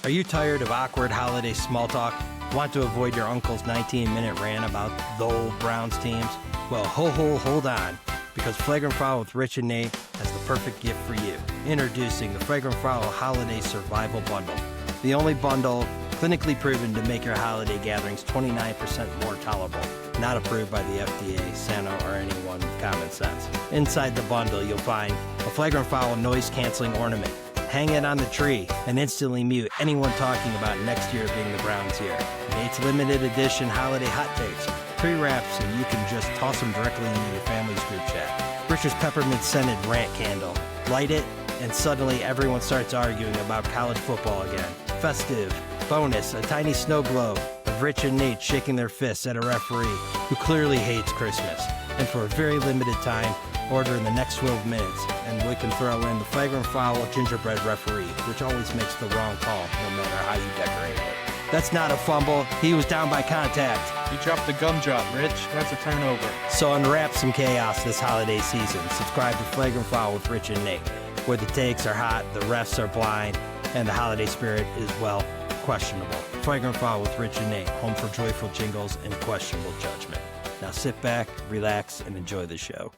Are you tired of awkward holiday small talk? Want to avoid your uncle's 19-minute rant about the old Browns teams? Well, hold on, because Flagrant Foul with Rich and Nate has the perfect gift for you. Introducing the Flagrant Foul Holiday Survival Bundle, the only bundle clinically proven to make your holiday gatherings 29% more tolerable. Not approved by the FDA, Santa, or anyone with common sense. Inside the bundle, you'll find a Flagrant Foul noise-canceling ornament. Hang it on the tree and instantly mute anyone talking about next year being the Browns' year. Nate's limited edition holiday hot takes, pre-wrapped so you can just toss them directly into your family's group chat. Richard's peppermint scented rant candle. Light it, and suddenly everyone starts arguing about college football again. Festive. Bonus, a tiny snow globe of Rich and Nate shaking their fists at a referee who clearly hates Christmas. And for a very limited time, order in the next 12 minutes, and we can throw in the Flagrant Foul gingerbread referee, which always makes the wrong call, no matter how you decorate it. That's not a fumble. He was down by contact. You dropped the gumdrop, Rich. That's a turnover. So unwrap some chaos this holiday season. Subscribe to Flagrant Foul with Rich and Nate, where the takes are hot, the refs are blind, and the holiday spirit is, well, questionable. Flagrant Foul with Rich and Nate, home for joyful jingles and questionable judgment. Now sit back, relax, and enjoy the show.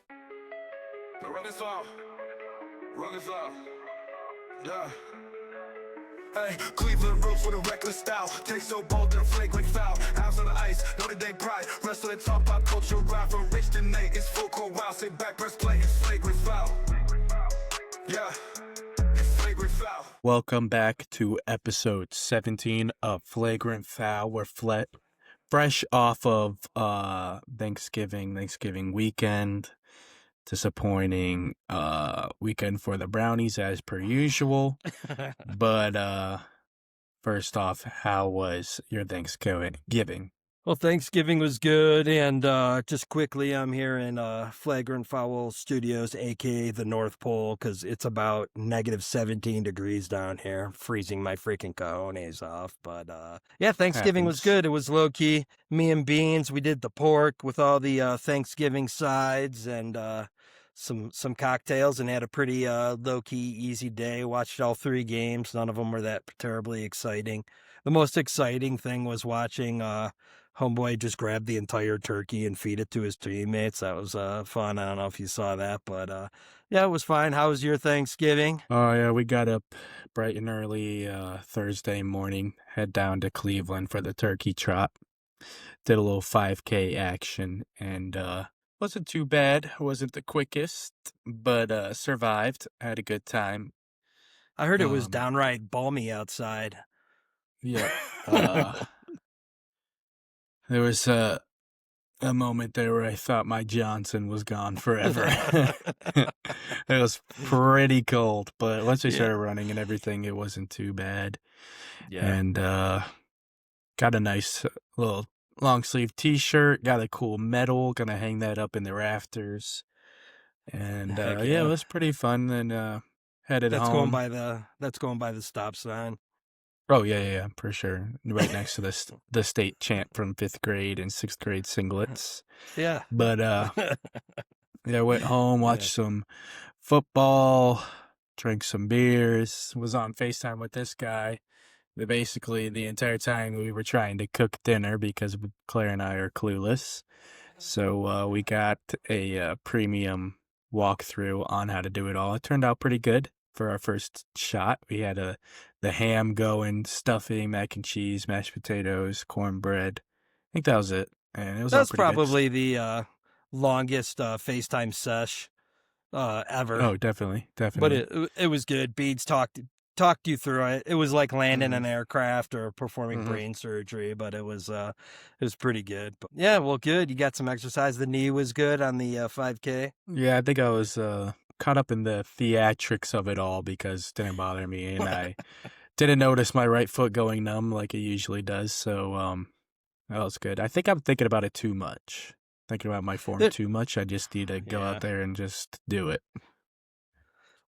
Run this off. Run this off. Yeah. Hey, Cleveland roots with a reckless style. Take so bold, they're flagrant foul. House on the ice, Notre Dame pride. Wrestle and talk pop culture ride from Rich to Nate. It's full court wild. Sit back, press play. It's flagrant foul. Yeah. It's flagrant foul. Welcome back to episode 17 of Flagrant Foul. We're fresh off of Thanksgiving weekend. Disappointing weekend for the Brownies as per usual. But first off, how was your Thanksgiving? Well, Thanksgiving was good, and just quickly, I'm here in Flagrant Foul Studios, a.k.a. the North Pole, because it's about negative 17 degrees down here, freezing my freaking cojones off. But yeah, Thanksgiving was good. It was low-key. Me and Beans, we did the pork with all the Thanksgiving sides and some cocktails, and had a pretty low-key, easy day. Watched all 3 games. None of them were that terribly exciting. The most exciting thing was watching Homeboy just grab the entire turkey and feed it to his teammates. That was fun. I don't know if you saw that, but yeah, it was fine. How was your Thanksgiving? Oh, yeah, we got up bright and early Thursday morning, head down to Cleveland for the turkey trot. Did a little 5K action, and wasn't too bad. Wasn't the quickest, but survived. Had a good time. I heard it was downright balmy outside. Yeah. There was a moment there where I thought my Johnson was gone forever. It was pretty cold, but once we started running and everything, it wasn't too bad. Yeah. And got a nice little long sleeve T-shirt, got a cool medal, gonna hang that up in the rafters. And yeah, it was pretty fun. And headed home. That's going by the stop sign. Oh, yeah, for sure. Right next to the state chant from 5th grade and 6th grade singlets. Yeah. But, yeah, I went home, watched some football, drank some beers, was on FaceTime with this guy. But basically, the entire time we were trying to cook dinner because Claire and I are clueless. So we got a premium walkthrough on how to do it all. It turned out pretty good. For our first shot, we had the ham going, stuffing, mac and cheese, mashed potatoes, cornbread. I think that was it, and it was. That's probably the longest FaceTime sesh ever. Oh, definitely. But it was good. Beads talked you through it. It was like landing an aircraft or performing brain surgery, but it was pretty good. But yeah, well, good. You got some exercise. The knee was good on the 5K. Yeah, I think I was caught up in the theatrics of it all because it didn't bother me, and I didn't notice my right foot going numb like it usually does. So that was good. I think I'm thinking about it too much. Thinking about my form too much. I just need to go out there and just do it.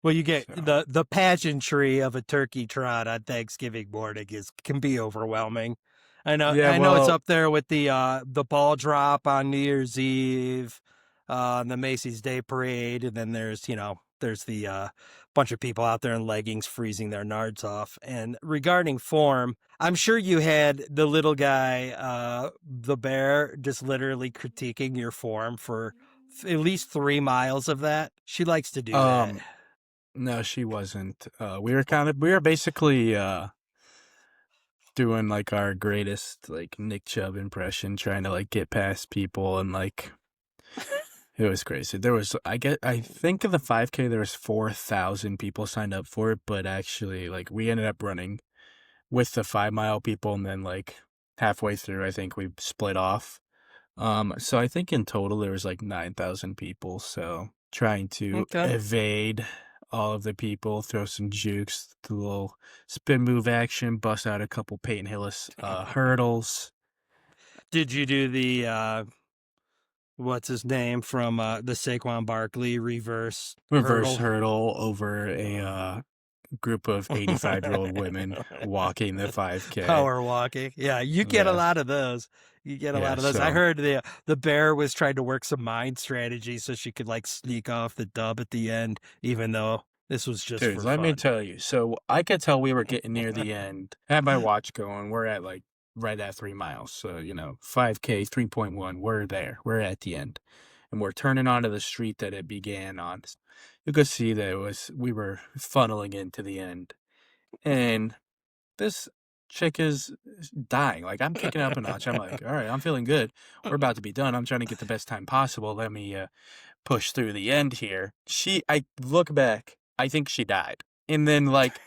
Well, you get the pageantry of a turkey trot on Thanksgiving morning can be overwhelming. I know it's up there with the ball drop on New Year's Eve, the Macy's Day Parade, and then there's, the there's the bunch of people out there in leggings freezing their nards off. And regarding form, I'm sure you had the little guy, the bear, just literally critiquing your form for at least 3 miles of that. She likes to do that. No, she wasn't. We were basically doing like our greatest like Nick Chubb impression, trying to like get past people, and like it was crazy. There was I think of the 5K there was 4,000 people signed up for it, but actually like we ended up running with the 5 mile people, and then like halfway through I think we split off. So I think in total there was like 9,000 people. So trying to evade all of the people, throw some jukes, do a little spin move action, bust out a couple Peyton Hillis hurdles. Did you do the what's his name from the Saquon Barkley reverse hurdle over a group of 85-year-old women walking the 5K? Power walking. Yeah, you get a lot of those. You get a lot of those. I heard the bear was trying to work some mind strategy so she could like sneak off the dub at the end, even though this was just for fun. Let me tell you. So I could tell we were getting near the end. I had my watch going. We're at like right at 3 miles. So, 5K, 3.1, we're there. We're at the end. And we're turning onto the street that it began on. You could see that we were funneling into the end. And this chick is dying. Like, I'm kicking up a notch. I'm like, all right, I'm feeling good. We're about to be done. I'm trying to get the best time possible. Let me push through the end here. I look back. I think she died. And then, like,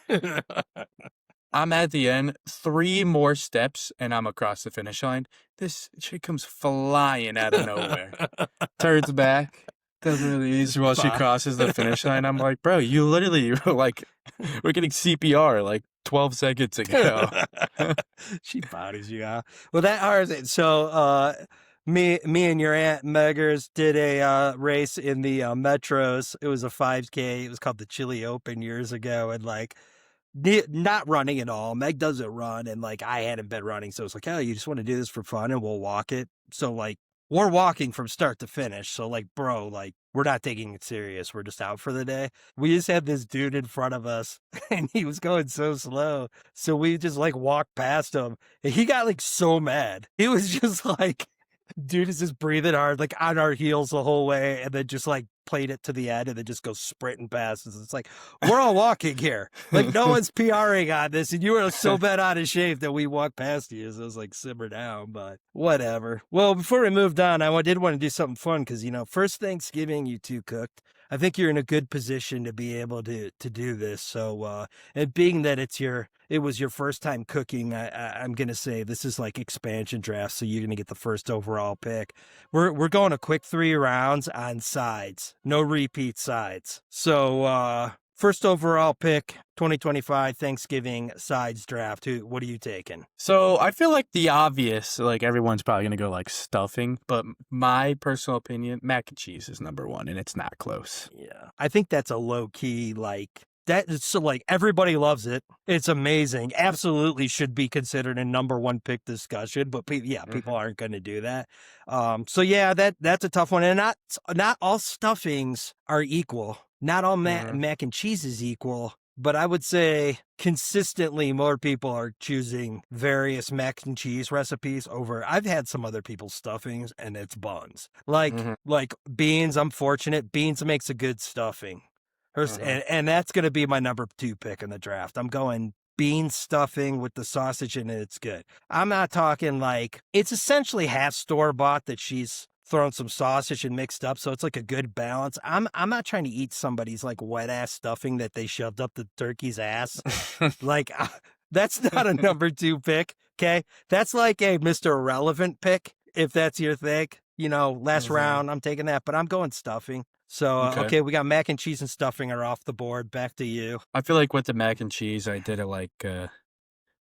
I'm at the end, 3 more steps, and I'm across the finish line. This chick comes flying out of nowhere. Turns back. Doesn't really use while she crosses the finish line. I'm like, bro, you literally like, we're getting CPR like 12 seconds ago. She bodies you out. Well, that hard. So, me and your aunt Meggers did a race in the metros. It was a 5K. It was called the Chili Open years ago, and like, not running at all. Meg doesn't run, and like I hadn't been running, so it's like, oh, you just want to do this for fun, and we'll walk it. So like, we're walking from start to finish. So like, bro, like, we're not taking it serious. We're just out for the day. We just had this dude in front of us and he was going so slow. So we just like walked past him and he got like so mad. He was just like, dude is just breathing hard, like on our heels the whole way. And then just like played it to the end and then just goes sprinting past us. It's like, we're all walking here. Like no one's PRing on this. And you were so bad out of shape that we walked past you. So it was like, simmer down, but whatever. Well, before we moved on, I did want to do something fun because, first Thanksgiving you two cooked. I think you're in a good position to be able to do this. So, and being that it was your first time cooking, I'm going to say this is like expansion draft. So you're going to get the first overall pick. We're going a quick 3 rounds on sides, no repeat sides. So, first overall pick, 2025 Thanksgiving sides draft. What are you taking? So I feel like the obvious, like everyone's probably going to go like stuffing, but my personal opinion, mac and cheese is number 1 and it's not close. Yeah. I think that's a low key, like that. So like everybody loves it. It's amazing. Absolutely should be considered a number 1 pick discussion, but people aren't going to do that. So yeah, that's a tough one. And not all stuffings are equal. Not all mac and cheese is equal, but I would say consistently more people are choosing various mac and cheese recipes over. I've had some other people's stuffings and it's buns. Like beans, I'm fortunate. Beans makes a good stuffing. And that's going to be my number 2 pick in the draft. I'm going bean stuffing with the sausage in it. It's good. I'm not talking like it's essentially half store-bought that she's thrown some sausage and mixed up, so it's like a good balance. I'm not trying to eat somebody's like wet ass stuffing that they shoved up the turkey's ass. Like that's not a number 2 pick. Okay, that's like a Mr. Irrelevant pick if that's your thing. Last round I'm taking that, but I'm going stuffing. So okay, we got mac and cheese and stuffing are off the board. Back to you. I feel like with the mac and cheese, I did it like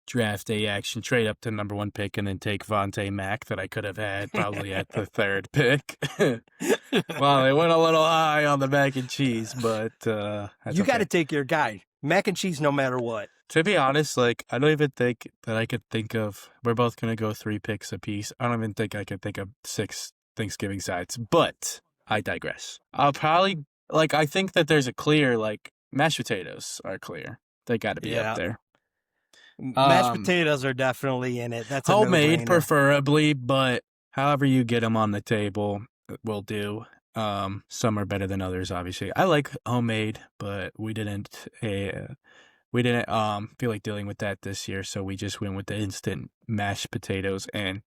draft day action, trade up to number 1 pick, and then take Vontae Mack that I could have had probably at the 3rd pick. Well, they went a little high on the mac and cheese, but you got to take your guy. Mac and cheese no matter what. To be honest, like, I don't even think that I could think of, we're both going to go 3 picks apiece. I don't even think I could think of 6 Thanksgiving sides, but I digress. I'll probably like, I think that there's a clear, like, mashed potatoes are clear. They got to be Yeah. up there. Mashed potatoes are definitely in it. That's a Homemade, no-brainer. preferably, but however you get them on the table will do. Some are better than others, obviously. I like homemade, but we didn't feel like dealing with that this year, so we just went with the instant mashed potatoes, and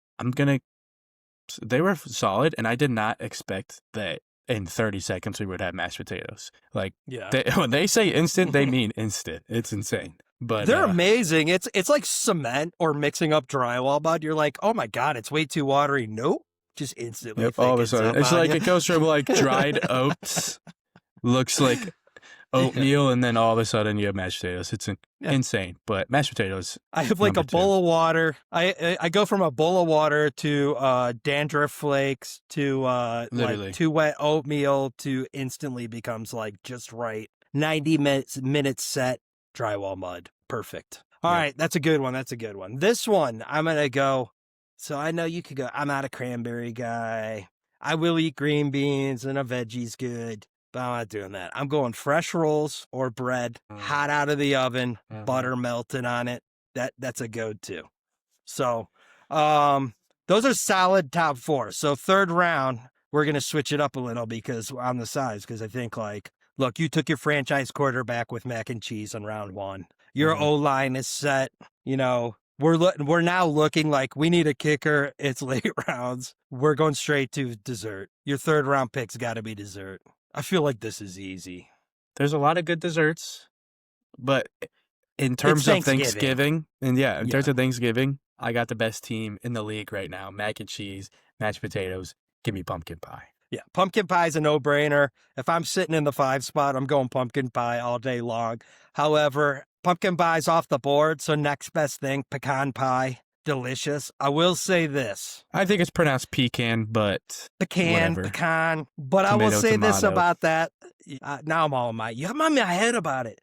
they were solid, and I did not expect that in 30 seconds we would have mashed potatoes. Like, Yeah. when they say instant, they mean instant. It's insane. But they're amazing. It's like cement or mixing up drywall mud. You're like, oh my God, it's way too watery. Nope. Just instantly. Yep, all of a sudden. It's like you. it goes from like dried oats, looks like oatmeal, and then all of a sudden you have mashed potatoes. It's insane. But mashed potatoes. I have like a bowl of water. I go from a bowl of water to dandruff flakes to like too wet oatmeal to instantly becomes like just right. 90 minutes set drywall mud. Perfect. All right, that's a good one. That's a good one. This one, I'm going to go. So I know you could go, I'm not a cranberry guy. I will eat green beans and a veggie's good, but I'm not doing that. I'm going fresh rolls or bread, hot out of the oven, butter melted on it. That's a go-to. So those are solid top 4. So third round, we're going to switch it up a little because on the sides, because I think like, look, you took your franchise quarterback with mac and cheese on round 1. Your O-line is set. You know, we're now looking like we need a kicker. It's late rounds. We're going straight to dessert. Your third round pick's got to be dessert. I feel like this is easy. There's a lot of good desserts, but in terms of Thanksgiving, in terms of Thanksgiving, I got the best team in the league right now. Mac and cheese, mashed potatoes. Give me pumpkin pie. Yeah, pumpkin pie is a no-brainer. If I'm sitting in the 5 spot, I'm going pumpkin pie all day long. However, pumpkin pie's off the board, so next best thing, pecan pie. Delicious. I will say this. I think it's pronounced pecan, but pecan. But tomato, I will say this about that. Now I'm all in I'm on my head about it.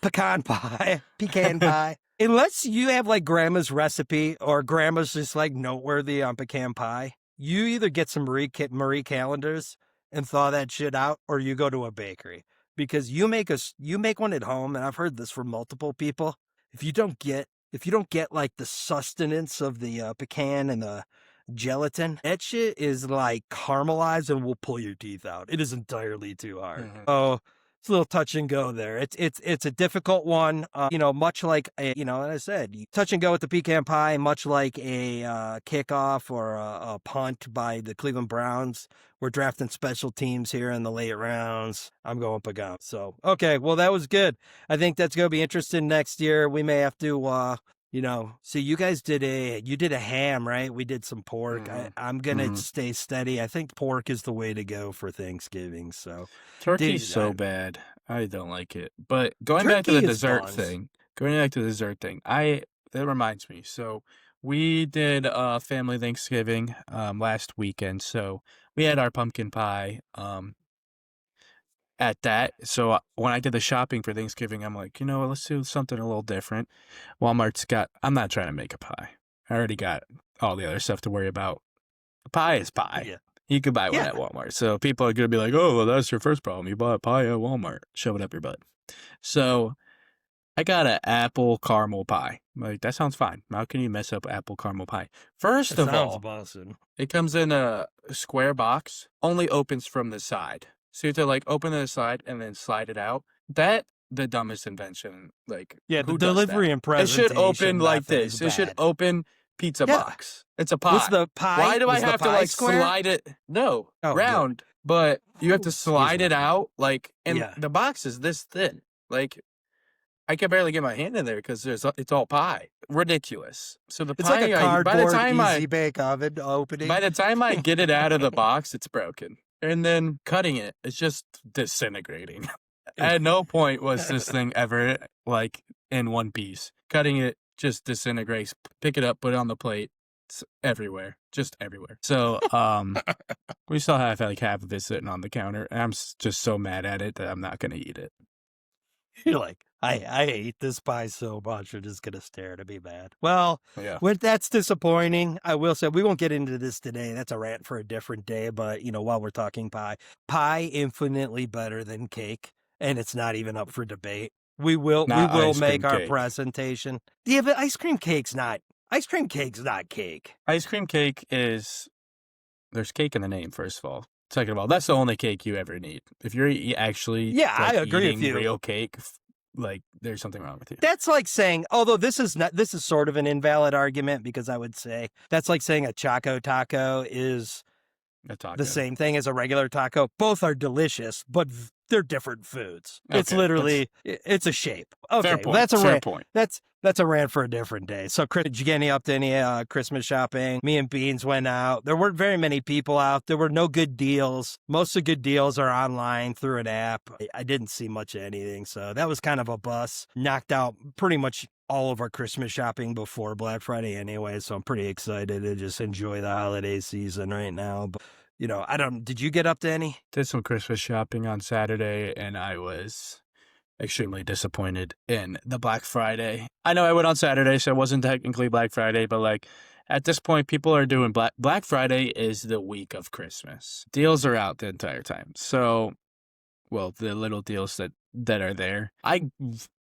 Pecan pie, Unless you have like grandma's recipe or grandma's just like noteworthy on pecan pie, you either get some Marie calendars and thaw that shit out, or you go to a bakery because you make one at home. And I've heard this from multiple people. If you don't get like the sustenance of the pecan and the gelatin, that shit is like caramelized and will pull your teeth out. It is entirely too hard. Oh, it's a little touch and go there. It's a difficult one. Much like as I said, touch and go with the pecan pie, much like a kickoff or a punt by the Cleveland Browns. We're drafting special teams here in the late rounds. I'm going pecan. So okay, well that was good. I think that's gonna be interesting next year. We may have to see, you guys did a ham, right? We did some pork. I'm going to stay steady. I think pork is the way to go for Thanksgiving. So turkey's bad. I don't like it. But going back to the dessert thing, that reminds me. So we did family Thanksgiving last weekend. So we had our pumpkin pie at that. So when I did the shopping for Thanksgiving, I'm like, let's do something a little different. I'm not trying to make a pie. I already got all the other stuff to worry about. A pie is pie. Yeah. You could buy one at Walmart. So people are going to be like, oh, well, that's your first problem. You bought a pie at Walmart. Shove it up your butt. So I got an apple caramel pie. Like, that sounds fine. How can you mess up apple caramel pie? First of all, it comes in a square box, only opens from the side. So you have to like open it aside and then slide it out. The dumbest invention. Like, the delivery and presentation. It should open like this. It should open pizza box. It's a pie. What's the pie? Why do I have to like square? Slide it? No, round. Good. But you have to slide it out. Like, and the box is this thin. Like, I can barely get my hand in there because it's all pie. Ridiculous. So the it's pie, like a cardboard easy bake oven opening. By the time I get it out of the box, it's broken. And then cutting it, it's just disintegrating. At no point was this thing ever like in one piece. Cutting it just disintegrates. Pick it up, put it on the plate. It's everywhere, just everywhere. So we still have like half of it sitting on the counter, and I'm just so mad at it that I'm not gonna eat it. You're like, I hate this pie so much. You're just gonna stare at me bad. Well, Yeah. that's disappointing. I will say we won't get into this today. That's a rant for a different day. But while we're talking pie infinitely better than cake, and it's not even up for debate. We will Not ice make cream our cake. presentation. Yeah, but ice cream cake's not cake. Ice cream cake is, there's cake in the name, first of all. Second of all, that's the only cake you ever need. If you're actually I agree with eating you. real cake, like there's something wrong with you. That's like saying, although this is sort of an invalid argument, because I would say that's like saying a Choco Taco is A taco. the same thing as a regular taco. Both are delicious, but they're different foods. It's Okay, literally, it's a shape. Okay, Fair point. that's a fair rant. point. That's a rant for a different day. So, Chris, did you get any up to any Christmas shopping? Me and Beans went out. There weren't very many people out. There were no good deals. Most of the good deals are online through an app. I didn't see much of anything, so that was kind of a bust. Knocked out pretty much all of our Christmas shopping before Black Friday anyway, so I'm pretty excited to just enjoy the holiday season right now. But did you get up to any? Did some Christmas shopping on Saturday, and I was extremely disappointed in the Black Friday. I know I went on Saturday, so it wasn't technically Black Friday, but like at this point, people are doing Black Friday is the week of Christmas. Deals are out the entire time. So, well, the little deals that are there. I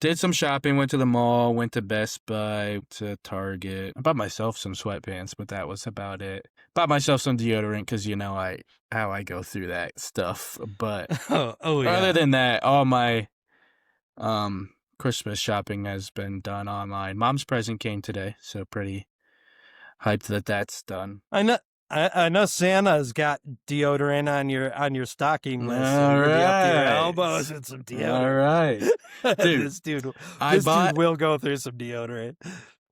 did some shopping, went to the mall, went to Best Buy, to Target. I bought myself some sweatpants, but that was about it. Bought myself some deodorant because how I go through that stuff. But oh yeah. other than that, all my Christmas shopping has been done online. Mom's present came today, so pretty hyped that that's done. I know Santa's got deodorant on your stocking list. So you'll be up to your elbows with some deodorant. All right. Dude, this dude dude will go through some deodorant.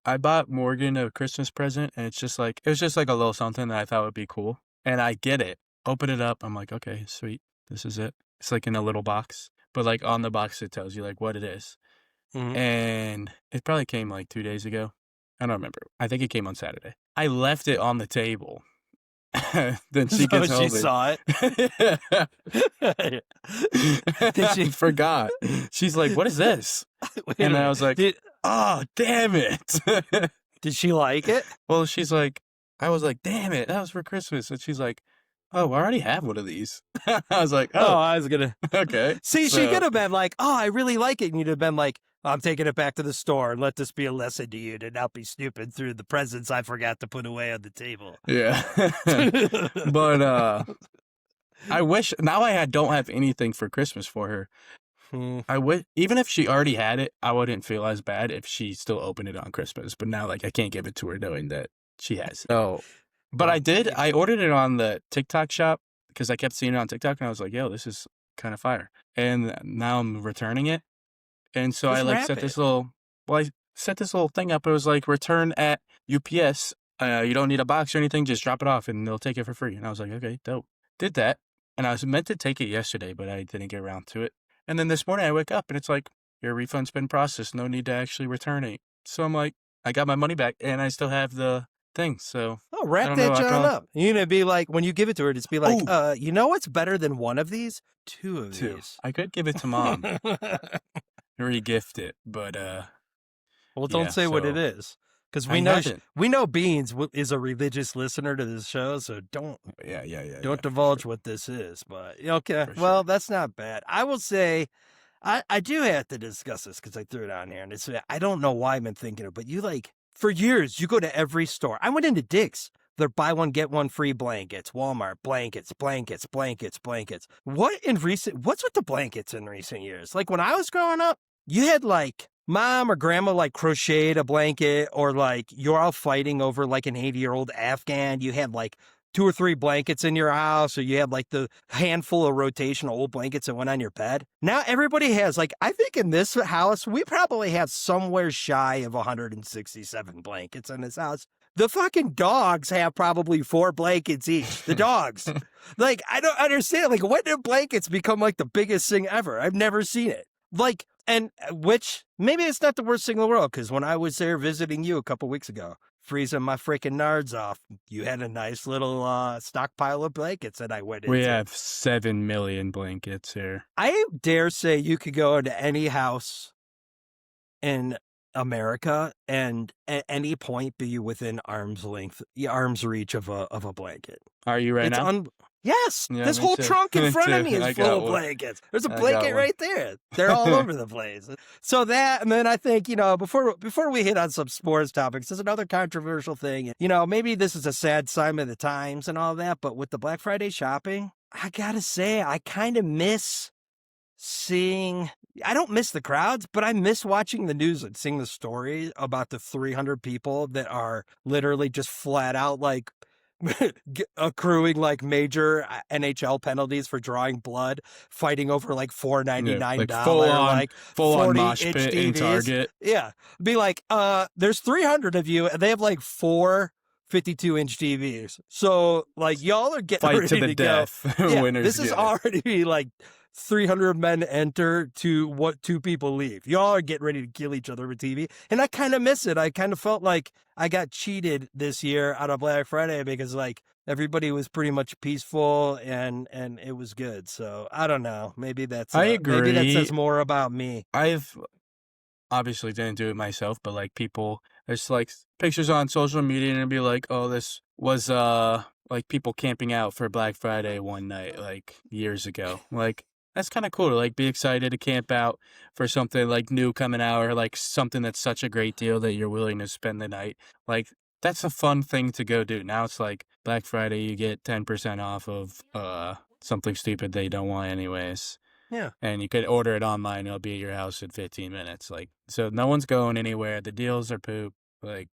I bought Morgan a Christmas present, and it was just like a little something that I thought would be cool. And I get it. Open it up. I'm like, okay, sweet. This is it. It's like in a little box. But like on the box, it tells you like what it is. Mhm. And it probably came like 2 days ago. I don't remember. I think it came on Saturday. I left it on the table. Then she gets home. She saw it. She forgot. She's like, "What is this?" And I was like, "Oh, damn it!" Did she like it? Well, I was like, "Damn it, that was for Christmas," and she's like, "Oh, I already have one of these." I was like, "Oh, I was gonna. okay." See, So- she could have been like, "Oh, I really like it," and you'd have been like, "I'm taking it back to the store and let this be a lesson to you to not be stupid through the presents I forgot to put away on the table." Yeah. But I wish now don't have anything for Christmas for her. I would, even if she already had it, I wouldn't feel as bad if she still opened it on Christmas. But now, like, I can't give it to her knowing that she has it. So, but I ordered it on the TikTok shop because I kept seeing it on TikTok and I was like, yo, this is kind of fire. And now I'm returning it. And so Just I like wrap set it. this little thing up. It was like return at UPS. You don't need a box or anything. Just drop it off and they'll take it for free. And I was like, okay, dope. Did that. And I was meant to take it yesterday, but I didn't get around to it. And then this morning I wake up and it's like, your refund's been processed. No need to actually return it. So I'm like, I got my money back and I still have the thing. So Oh, I wrap don't that know, I John probably- up. You're gonna be like, when you give it to her, just be like, you know what's better than one of these? Two of these. I could give it to mom, re-gift it, but Well, don't Yeah, say what it so- is, because I we know haven't. we know Beans is a religious listener to this show, so don't yeah. divulge what this is. But okay, For well, sure. that's not bad. I will say, I do have to discuss this because I threw it on here, and it's I don't know why I've been thinking it, but you for years you go to every store. I went into Dick's. They're buy one get one free blankets. Walmart blankets. What's with the blankets in recent years? Like when I was growing up, you had like mom or grandma like crocheted a blanket, or like you're all fighting over like an 80-year-old Afghan. You had like 2 or 3 blankets in your house, or you had like the handful of rotational old blankets that went on your bed. Now everybody has like, I think in this house, we probably have somewhere shy of 167 blankets in this house. The fucking dogs have probably 4 blankets each. The dogs. Like, I don't understand. Like, when did blankets become like the biggest thing ever? I've never seen it. Like, And which maybe it's not the worst thing in the world, because when I was there visiting you a couple weeks ago, freezing my freaking nards off, you had a nice little stockpile of blankets that I went into. We have 7 million blankets here. I dare say you could go into any house in America and at any point be within arm's reach of a blanket. Are you right now? Yes, Yeah, this me whole too. trunk in Me front of too. me is I full got of one. blankets. There's a I got blanket one. right there. They're all over the place. So that, and then I think, before we hit on some sports topics, there's another controversial thing. Maybe this is a sad sign of the times and all that, but with the Black Friday shopping, I gotta say, I kind of miss I don't miss the crowds, but I miss watching the news and seeing the story about the 300 people that are literally just flat out like accruing like major NHL penalties for drawing blood, fighting over like $4.99, like full on mosh 40-inch pit in TVs. Target. Yeah, be like, there's 300 of you, and they have like 4 52-inch TVs. So like y'all are getting Fight ready to the death. Go. Yeah, Winners this is get it. already like 300 men enter to what 2 people leave. Y'all are getting ready to kill each other with TV. And I kind of miss it. I kind of felt like I got cheated this year out of Black Friday because like everybody was pretty much peaceful and it was good. So I don't know. Maybe that's, I agree. Maybe that says more about me. I've obviously didn't do it myself, but like there's like pictures on social media and it'd be like, oh, this was, like people camping out for Black Friday one night, like years ago. Like, that's kind of cool to like be excited to camp out for something like new coming out or like something that's such a great deal that you're willing to spend the night. Like that's a fun thing to go do. Now it's like Black Friday, you get 10% off of something stupid they don't want anyways. Yeah. And you could order it online. It'll be at your house in 15 minutes. Like, so no one's going anywhere. The deals are poop. Like,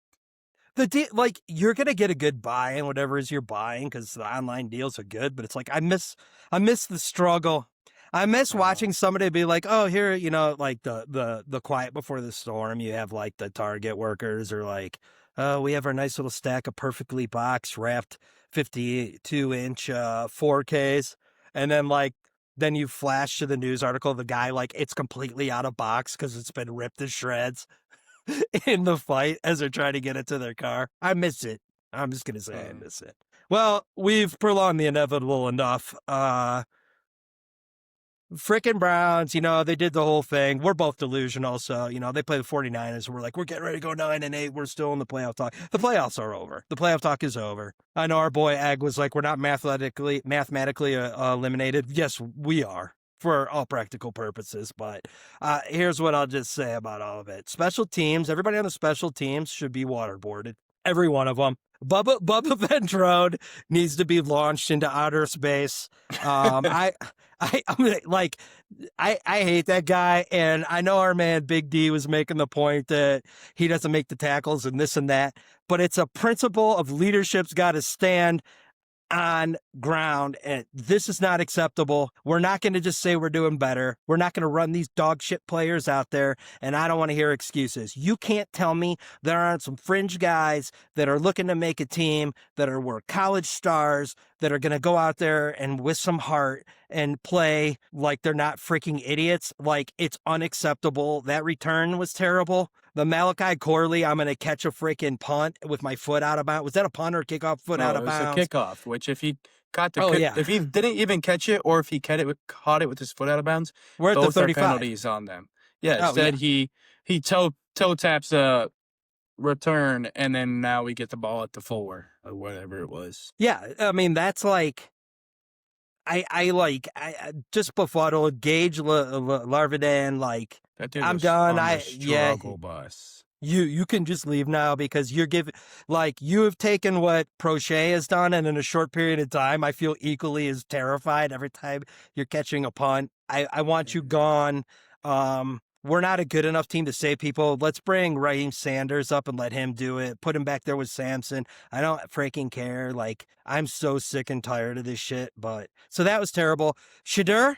you're gonna get a good buy in whatever it is you're buying because the online deals are good, but it's like I miss the struggle. I miss watching somebody be like, oh, here, like the quiet before the storm. You have like the Target workers or like, oh, we have our nice little stack of perfectly box wrapped 52-inch 4Ks, and then you flash to the news article, the guy like it's completely out of box because it's been ripped to shreds in the fight as they're trying to get it to their car. I miss it. I'm just gonna say I miss it. Well, we've prolonged the inevitable enough. Frickin' Browns, they did the whole thing. We're both delusional, so, they play the 49ers. We're like, we're getting ready to go 9-8. We're still in the playoff talk. The playoffs are over. The playoff talk is over. I know our boy Ag was like, we're not mathematically eliminated. Yes, we are for all practical purposes, but here's what I'll just say about all of it. Special teams, everybody on the special teams should be waterboarded. Every one of them. Bubba Ventrone needs to be launched into outer space. I hate that guy, and I know our man Big D was making the point that he doesn't make the tackles and this and that, but it's a principle of leadership's got to stand on ground, and this is not acceptable. We're not going to just say we're doing better. We're not going to run these dog shit players out there, and I don't want to hear excuses. You can't tell me there aren't some fringe guys that are looking to make a team, that were college stars, that are going to go out there and with some heart and play like they're not freaking idiots. Like, it's unacceptable. That return was terrible. The Malachi Corley, I'm going to catch a freaking punt with my foot out of bounds. Was that a punt or a kickoff foot out of bounds? It was a kickoff, which if he caught if he didn't even catch it or if he caught it with his foot out of bounds, we're at the both 35. are penalties on them. Yeah, instead he toe taps a return and then now we get the ball at the 4 or whatever it was. Yeah, I mean, that's like, I just befuddled Gage Larvidan, like, That dude I'm was done. on the struggle bus. You can just leave now because you have taken what Prochet has done, and in a short period of time, I feel equally as terrified every time you're catching a punt. I want you gone. We're not a good enough team to save people. Let's bring Raheem Sanders up and let him do it. Put him back there with Samson. I don't freaking care. Like, I'm so sick and tired of this shit. But so that was terrible. Shadur,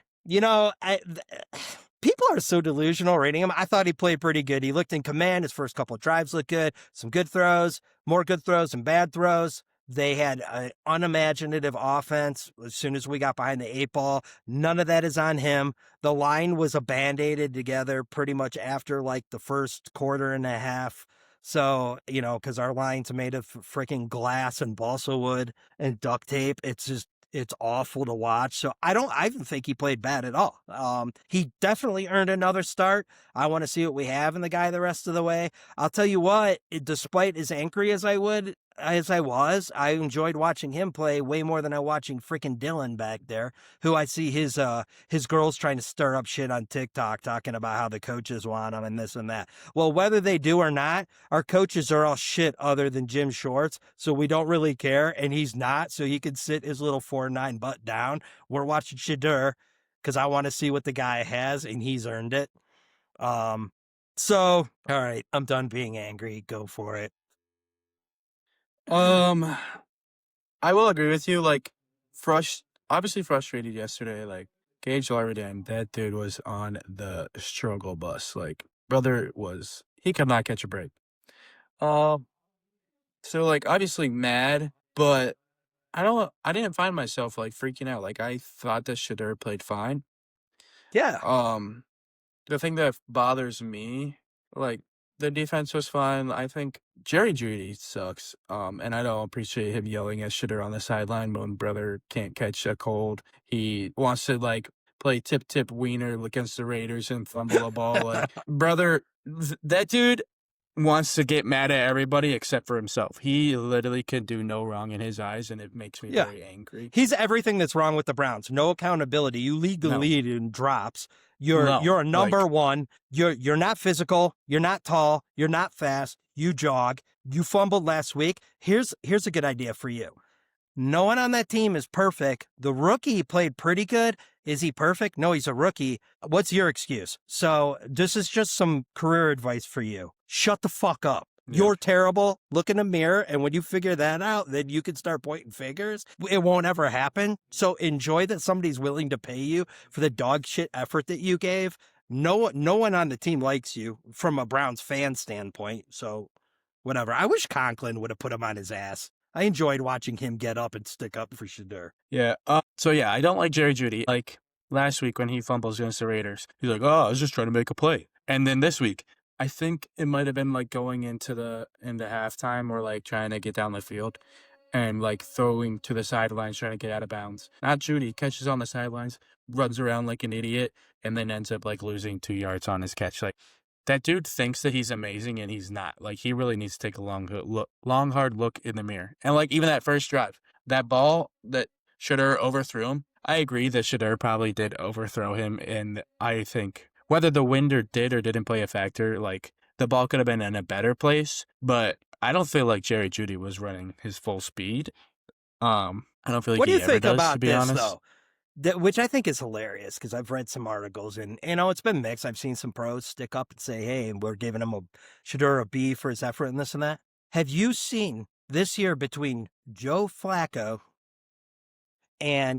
people are so delusional rating him. I thought he played pretty good. He looked in command. His first couple of drives looked good. Some good throws, more good throws and bad throws. They had an unimaginative offense as soon as we got behind the 8 ball. None of that is on him. The line was a band-aided together pretty much after like the first quarter and a half. So, because our line's made of freaking glass and balsa wood and duct tape. It's awful to watch. So I don't think he played bad at all. He definitely earned another start. I want to see what we have in the guy the rest of the way. I'll tell you what, despite as angry as I was, I enjoyed watching him play way more than I watching freaking Dylan back there, who I see his girls trying to stir up shit on TikTok, talking about how the coaches want him and this and that. Well, whether they do or not, our coaches are all shit other than Jim Shorts, so we don't really care, and he's not, so he can sit his little 4'9" butt down. We're watching Shedeur because I want to see what the guy has, and he's earned it. So, all right, I'm done being angry. Go for it. I will agree with you. Like, obviously frustrated yesterday. Like, Gage Larvin, that dude was on the struggle bus. Like, he could not catch a break. So like, obviously mad, but I didn't find myself like freaking out. Like, I thought that Shedeur played fine. Yeah. The thing that bothers me, like, the defense was fine. I think Jerry Jeudy sucks. And I don't appreciate him yelling at Shedeur on the sideline when brother can't catch a cold. He wants to like play tip wiener against the Raiders and fumble a ball. Like, brother, that dude wants to get mad at everybody except for himself. He literally can do no wrong in his eyes, and it makes me very angry. He's everything that's wrong with the Browns. No accountability. You lead the lead in drops. You're a number one. You're not physical. You're not tall. You're not fast. You jog. You fumbled last week. Here's a good idea for you. No one on that team is perfect. The rookie played pretty good. Is he perfect? No, he's a rookie. What's your excuse? So this is just some career advice for you. Shut the fuck up. Yeah. You're terrible. Look in the mirror, and when you figure that out, then you can start pointing fingers. It won't ever happen. So enjoy that somebody's willing to pay you for the dog shit effort that you gave. No one on the team likes you from a Browns fan standpoint. So whatever. I wish Conklin would have put him on his ass. I enjoyed watching him get up and stick up for Shedeur. Yeah. I don't like Jerry Jeudy. Like last week when he fumbles against the Raiders, he's like, "Oh, I was just trying to make a play." And then this week, I think it might have been like going into halftime or like trying to get down the field and like throwing to the sidelines, trying to get out of bounds. Not Jeudy, catches on the sidelines, runs around like an idiot, and then ends up like losing 2 yards on his catch. Like, that dude thinks that he's amazing, and he's not. Like, he really needs to take a long, hard look in the mirror. And, like, even that first drive, that ball that Shedeur overthrew him, I agree that Shedeur probably did overthrow him, and I think whether the wind did or didn't play a factor, like, the ball could have been in a better place, but I don't feel like Jerry Jeudy was running his full speed. I don't feel like he ever does, to be honest. Though? Which I think is hilarious because I've read some articles and, it's been mixed. I've seen some pros stick up and say, hey, we're giving him Shedeur a B for his effort and this and that. Have you seen this year between Joe Flacco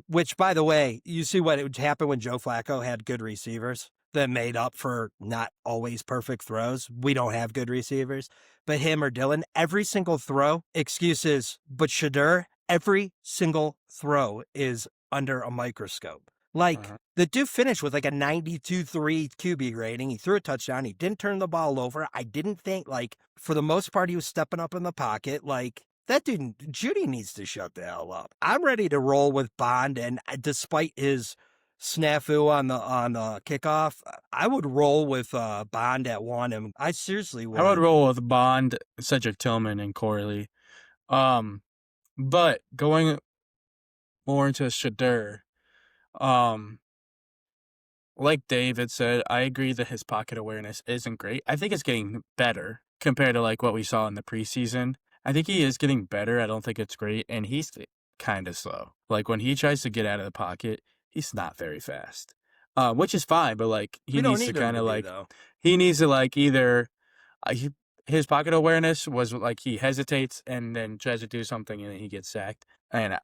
which, by the way, you see what would happen when Joe Flacco had good receivers that made up for not always perfect throws? We don't have good receivers, but him or Dylan, every single throw, excuses, but Shedeur, every single throw is under a microscope. Like, the dude finished with like a 92.3 QB rating. He threw a touchdown. He didn't turn the ball over. I didn't think, like, for the most part, he was stepping up in the pocket. Like, that dude, Jeudy needs to shut the hell up. I'm ready to roll with Bond, and despite his snafu on the kickoff, I would roll with Bond at 1, and I seriously would. I would roll with Bond, Cedric Tillman, and Corley. But going more into Shedeur, like David said, I agree that his pocket awareness isn't great. I think it's getting better compared to like what we saw in the preseason. I think he is getting better. I don't think it's great, and he's kind of slow. Like, when he tries to get out of the pocket, he's not very fast, which is fine. But like, he needs to kind of like, he needs to like either his pocket awareness was like he hesitates and then tries to do something and then he gets sacked, and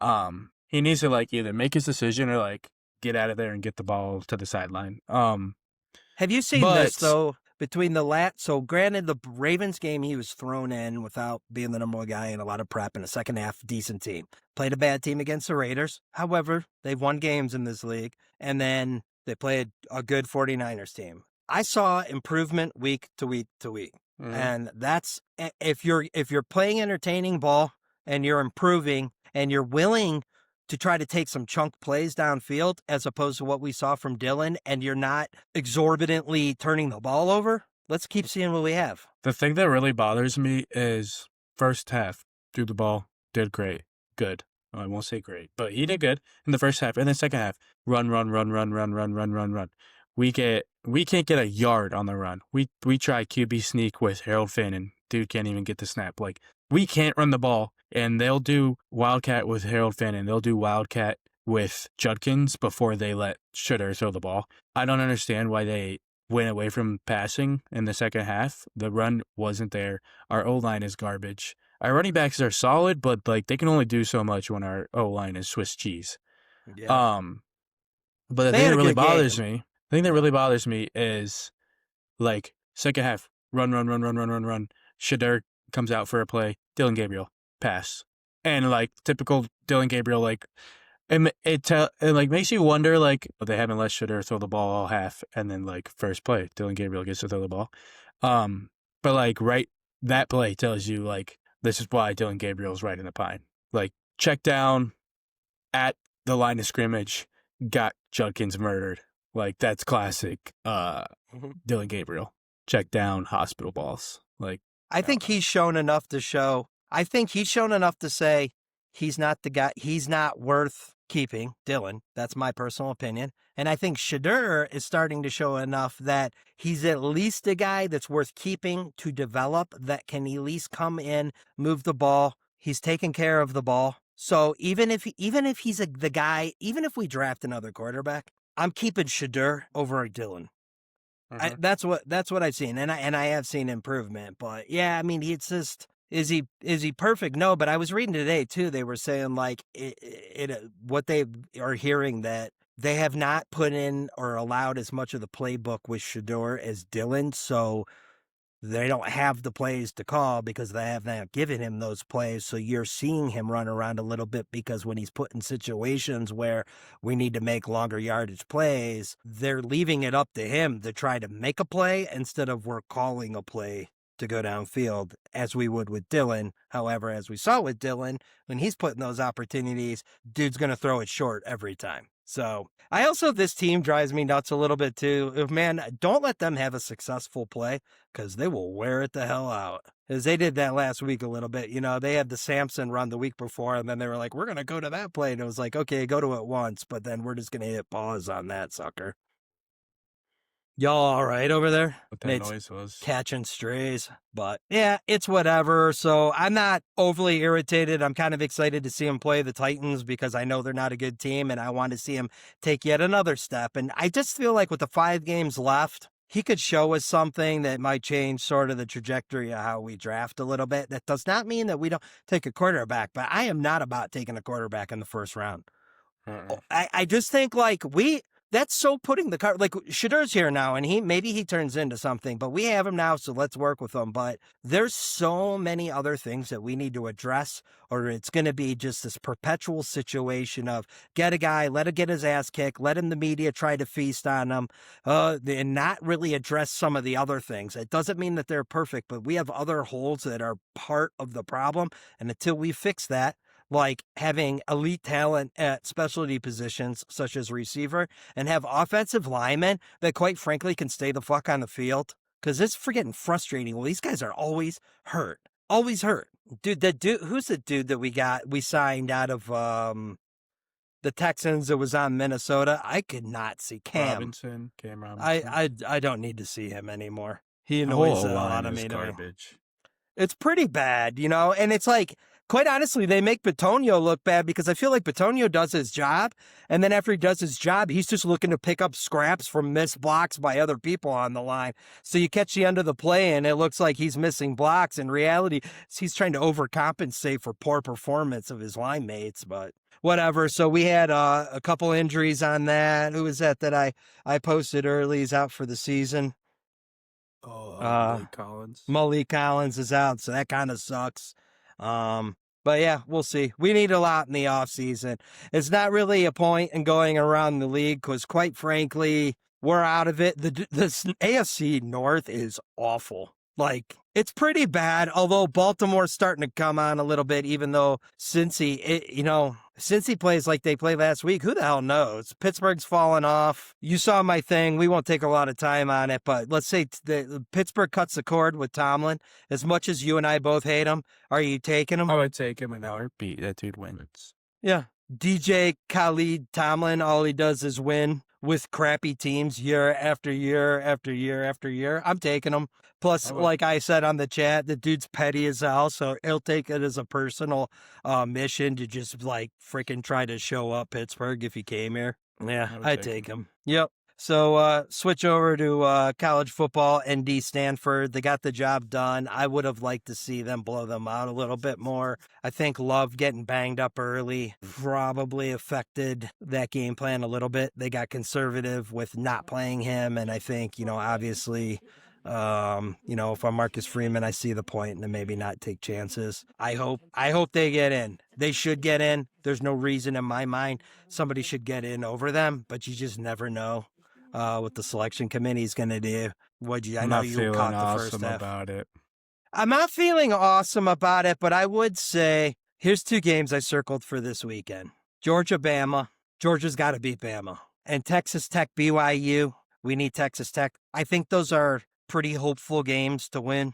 he needs to like either make his decision or like get out of there and get the ball to the sideline. Have you seen this though? between so granted the Ravens game, he was thrown in without being the number one guy and a lot of prep in the second half, decent team. Played a bad team against the Raiders. However, they've won games in this league. And then they played a good 49ers team. I saw improvement week to week to week. Mhm. And that's, if you're playing entertaining ball and you're improving and you're willing to try to take some chunk plays downfield as opposed to what we saw from Dylan, and you're not exorbitantly turning the ball over, let's keep seeing what we have. The thing that really bothers me is first half, threw the ball, did great, good. I won't say great, but he did good in the first half. And then second half, run. We can't get a yard on the run. We try QB sneak with Harold Finn, and dude can't even get the snap. Like, we can't run the ball, and they'll do Wildcat with Harold Finn, and they'll do Wildcat with Judkins before they let Shedeur throw the ball. I don't understand why they went away from passing in the second half. The run wasn't there. Our O-line is garbage. Our running backs are solid, but like they can only do so much when our O-line is Swiss cheese. Yeah. But the They thing had that a really good game. bothers me, the thing that really bothers me is like second half, run. Shedeur comes out for a play. Dylan Gabriel, pass. And like typical Dylan Gabriel, like it like makes you wonder, like they haven't let Shedeur throw the ball all half, and then like first play, Dylan Gabriel gets to throw the ball. But like right, that play tells you like this is why Dylan Gabriel's right in the pine. Like check down at the line of scrimmage, got Judkins murdered. Like that's classic Dylan Gabriel. Check down hospital balls. Like I think he's shown enough to say he's not the guy, he's not worth keeping, Dylan. That's my personal opinion. And I think Shedeur is starting to show enough that he's at least a guy that's worth keeping to develop, that can at least come in, move the ball. He's taking care of the ball. So even if he's the guy, even if we draft another quarterback, I'm keeping Shedeur over Dylan. That's what I've seen, and I have seen improvement. But yeah, I mean, it's just, is he perfect? No, but I was reading today too. They were saying like what they are hearing, that they have not put in or allowed as much of the playbook with Shedeur as Dylan, so they don't have the plays to call because they have not given him those plays. So you're seeing him run around a little bit because when he's put in situations where we need to make longer yardage plays, they're leaving it up to him to try to make a play instead of we're calling a play to go downfield as we would with Dylan. However, as we saw with Dylan, when he's putting those opportunities, dude's going to throw it short every time. So this team drives me nuts a little bit too. Man, don't let them have a successful play because they will wear it the hell out. As they did that last week a little bit. You know, they had the Samson run the week before, and then they were like, we're going to go to that play. And it was like, okay, go to it once, but then we're just going to hit pause on that sucker. Y'all all right over there? what that Nate's noise was. catching strays, but yeah, it's whatever. So I'm not overly irritated. I'm kind of excited to see him play the Titans because I know they're not a good team, and I want to see him take yet another step. And I just feel like with the 5 games left, he could show us something that might change sort of the trajectory of how we draft a little bit. That does not mean that we don't take a quarterback, but I am not about taking a quarterback in the first round. I just think like that's so putting the cart, like Shedeur's here now, and maybe he turns into something, but we have him now, so let's work with him. But there's so many other things that we need to address, or it's going to be just this perpetual situation of get a guy, let him get his ass kicked, let him, the media try to feast on him, and not really address some of the other things. It doesn't mean that they're perfect, but we have other holes that are part of the problem, and until we fix that, like having elite talent at specialty positions such as receiver, and have offensive linemen that quite frankly can stay the fuck on the field, because it's freaking frustrating. Well, these guys are always hurt. Dude, who's the dude that we signed out of the Texans that was on Minnesota? I could not see Cam Robinson. I don't need to see him anymore. He The annoys whole a lot line of is me. garbage. It's pretty bad, you know, and it's like, quite honestly, they make Bitonio look bad because I feel like Bitonio does his job, and then after he does his job, he's just looking to pick up scraps from missed blocks by other people on the line. So you catch the end of the play, and it looks like he's missing blocks. In reality, he's trying to overcompensate for poor performance of his line mates, but whatever. So we had a couple injuries on that. Who was that I posted early? He's out for the season. Malik Collins. Malik Collins is out, so that kind of sucks. But yeah, we'll see. We need a lot in the offseason. It's not really a point in going around the league because, quite frankly, we're out of it. The AFC North is awful. Like, it's pretty bad, although Baltimore's starting to come on a little bit, even though Cincy plays like they played last week, who the hell knows? Pittsburgh's fallen off. You saw my thing. We won't take a lot of time on it, but let's say Pittsburgh cuts the cord with Tomlin. As much as you and I both hate him, are you taking him? I would take him in a heartbeat. That dude wins. Yeah. DJ Khalid Tomlin, all he does is win with crappy teams year after year after year after year. I'm taking him. Plus, like I said on the chat, the dude's petty as hell, so he'll take it as a personal mission to just like freaking try to show up Pittsburgh if he came here. Yeah, I'd take him. Yep. So switch over to college football, ND Stanford. They got the job done. I would have liked to see them blow them out a little bit more. I think Love getting banged up early probably affected that game plan a little bit. They got conservative with not playing him, and I think, obviously, if I'm Marcus Freeman, I see the point and maybe not take chances. I hope they get in. They should get in. There's no reason in my mind somebody should get in over them, but you just never know what the selection committee is going to do. I know you caught the first half. About it. I'm not feeling awesome about it, but I would say here's two games I circled for this weekend. Georgia-Bama. Georgia's got to beat Bama. And Texas Tech-BYU. We need Texas Tech. I think those are pretty hopeful games to win.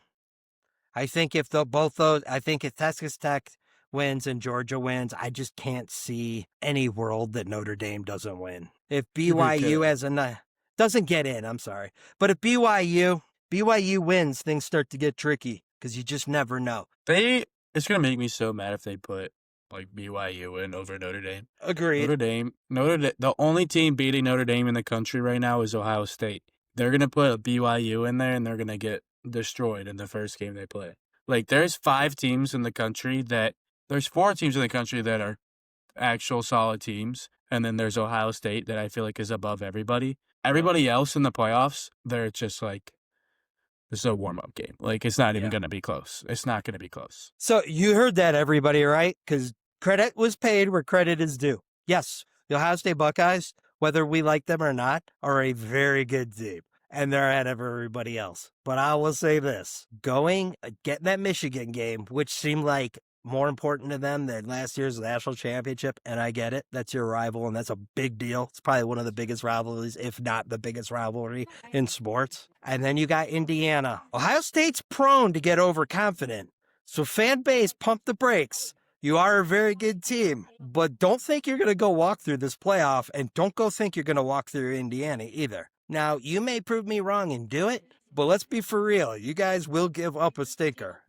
I think if Texas Tech wins and Georgia wins, I just can't see any world that Notre Dame doesn't win. If BYU doesn't get in, I'm sorry. But if BYU wins, things start to get tricky because you just never know. It's going to make me so mad if they put like BYU in over Notre Dame. Agreed. Notre Dame, the only team beating Notre Dame in the country right now is Ohio State. They're going to put a BYU in there and they're going to get destroyed in the first game they play. Like there's 4 teams in the country that are actual solid teams. And then there's Ohio State that I feel like is above everybody. Everybody else in the playoffs, they're just like, this is a warm-up game. Like, it's not even going to be close. It's not going to be close. So you heard that, everybody, right? Because credit was paid where credit is due. Yes, the Ohio State Buckeyes, whether we like them or not, are a very good team. And they're ahead of everybody else. But I will say this. Getting that Michigan game, which seemed like more important to them than last year's national championship, and I get it. That's your rival, and that's a big deal. It's probably one of the biggest rivalries, if not the biggest rivalry in sports. And then you got Indiana. Ohio State's prone to get overconfident, so fan base, pump the brakes. You are a very good team, but don't think you're going to go walk through this playoff, and don't go think you're going to walk through Indiana either. Now, you may prove me wrong and do it, but let's be for real. You guys will give up a stinker.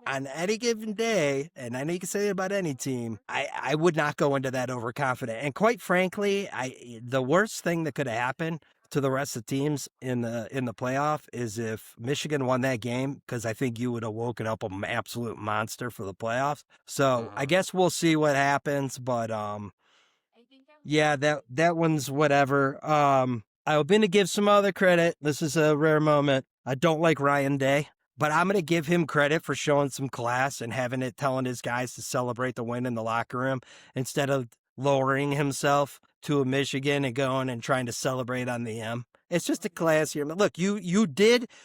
On any given day, and I know you can say it about any team, I would not go into that overconfident. And quite frankly, the worst thing that could have happened to the rest of the teams in the playoff is if Michigan won that game, because I think you would have woken up an absolute monster for the playoffs. So I guess we'll see what happens. But yeah, that one's whatever. I'm going to give some other credit. This is a rare moment. I don't like Ryan Day, but I'm going to give him credit for showing some class and telling his guys to celebrate the win in the locker room instead of lowering himself to a Michigan and going and trying to celebrate on the M. It's just a class here. Look, you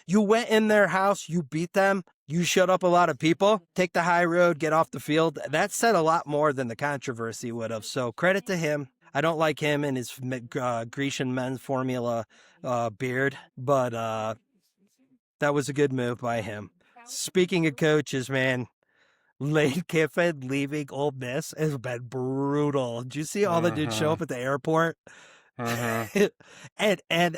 went in their house, you beat them, you shut up a lot of people, take the high road, get off the field. That said a lot more than the controversy would have. So credit to him. I don't like him and his Grecian men's formula beard, but that was a good move by him. Speaking of coaches, man, Lane Kiffin leaving Ole Miss has been brutal. Did you see all the dudes show up at the airport? And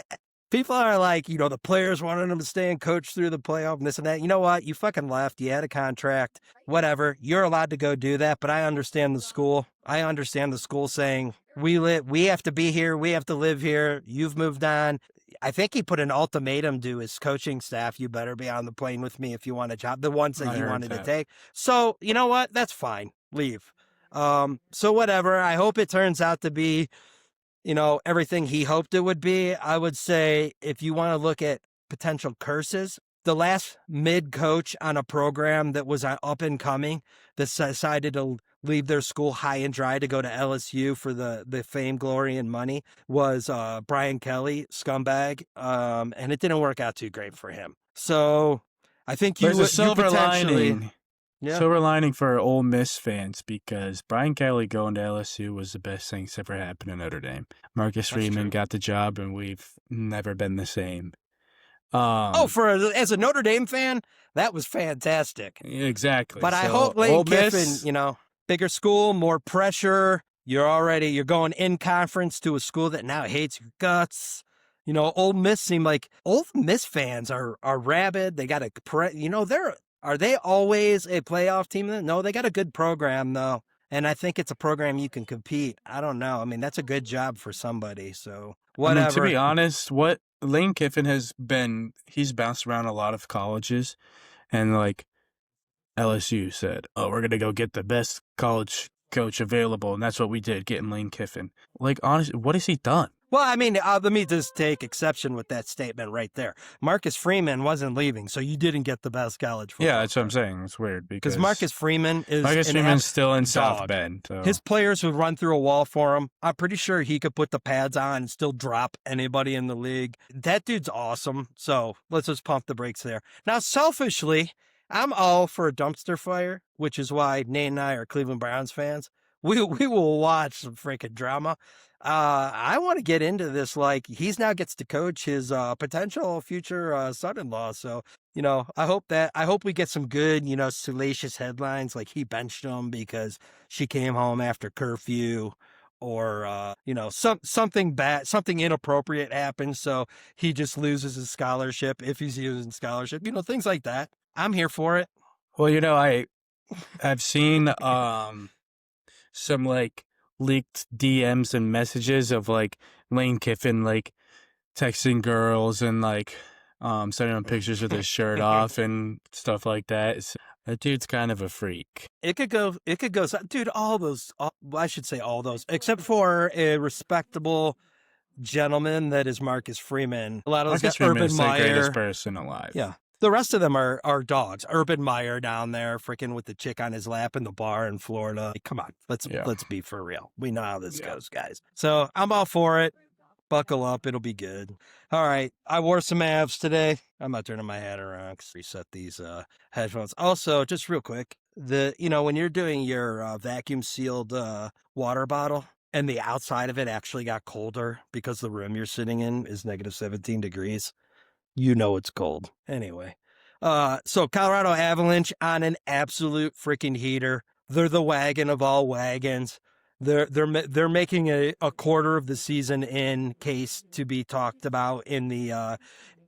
people are like, the players wanted him to stay and coach through the playoff and this and that. You know what? You fucking left. You had a contract. Whatever. You're allowed to go do that, but I understand the school. I understand the school saying, we have to be here. We have to live here. You've moved on. I think he put an ultimatum to his coaching staff. You better be on the plane with me if you want a job. The ones that he wanted to take. So, you know what? That's fine. Leave. So whatever. I hope it turns out to be, everything he hoped it would be. I would say if you want to look at potential curses. The last mid coach on a program that was up and coming that decided to leave their school high and dry to go to LSU for the fame, glory, and money was Brian Kelly, scumbag, and it didn't work out too great for him. So I think There's a you silver potentially, lining. yeah. Silver lining for Ole Miss fans, because Brian Kelly going to LSU was the best thing that's ever happened to Notre Dame. Marcus Freeman got the job, and we've never been the same. As a Notre Dame fan, that was fantastic. Exactly. But I So, hope Lane Ole Kiffin, Miss, bigger school, more pressure. You're going in conference to a school that now hates your guts. Ole Miss seem like Ole Miss fans are rabid. They got are they always a playoff team? No, they got a good program though. And I think it's a program you can compete. I don't know. I mean, that's a good job for somebody. So whatever. I mean, to be honest, what Lane Kiffin he's bounced around a lot of colleges, and like LSU said, "Oh, we're gonna go get the best college coach available," and that's what we did, getting Lane Kiffin. Like, honestly, what has he done? Well, I mean, let me just take exception with that statement right there. Marcus Freeman wasn't leaving, so you didn't get the best college football. Yeah, that's what I'm saying. It's weird because Marcus Freeman's still in dog. South Bend. So. His players would run through a wall for him. I'm pretty sure he could put the pads on and still drop anybody in the league. That dude's awesome. So let's just pump the brakes there. Now, selfishly, I'm all for a dumpster fire, which is why Nate and I are Cleveland Browns fans. We will watch some freaking drama. I want to get into this. Like, he's now gets to coach his potential future son-in-law. So, I hope we get some good, salacious headlines like he benched him because she came home after curfew, or something bad, something inappropriate happened, so he just loses his scholarship if he's using scholarship. Things like that. I'm here for it. Well, I've seen some like leaked DMs and messages of like Lane Kiffin like texting girls and like sending them pictures with his shirt off and stuff like that. That dude's kind of a freak. It could go, dude, I should say all those, except for a respectable gentleman that is Marcus Freeman. A lot of those guys, Urban Meyer, the greatest person alive. Yeah. The rest of them are dogs. Urban Meyer down there, freaking with the chick on his lap in the bar in Florida. Come on, let's be for real. We know how this goes, guys. So I'm all for it. Buckle up, it'll be good. All right, I wore some Avs today. I'm not turning my hat around. Reset these headphones. Also, just real quick, when you're doing your vacuum sealed water bottle, and the outside of it actually got colder because the room you're sitting in is negative 17 degrees. It's cold. Anyway, so Colorado Avalanche on an absolute freaking heater. They're the wagon of all wagons. They're making a quarter of the season in case to be talked about in the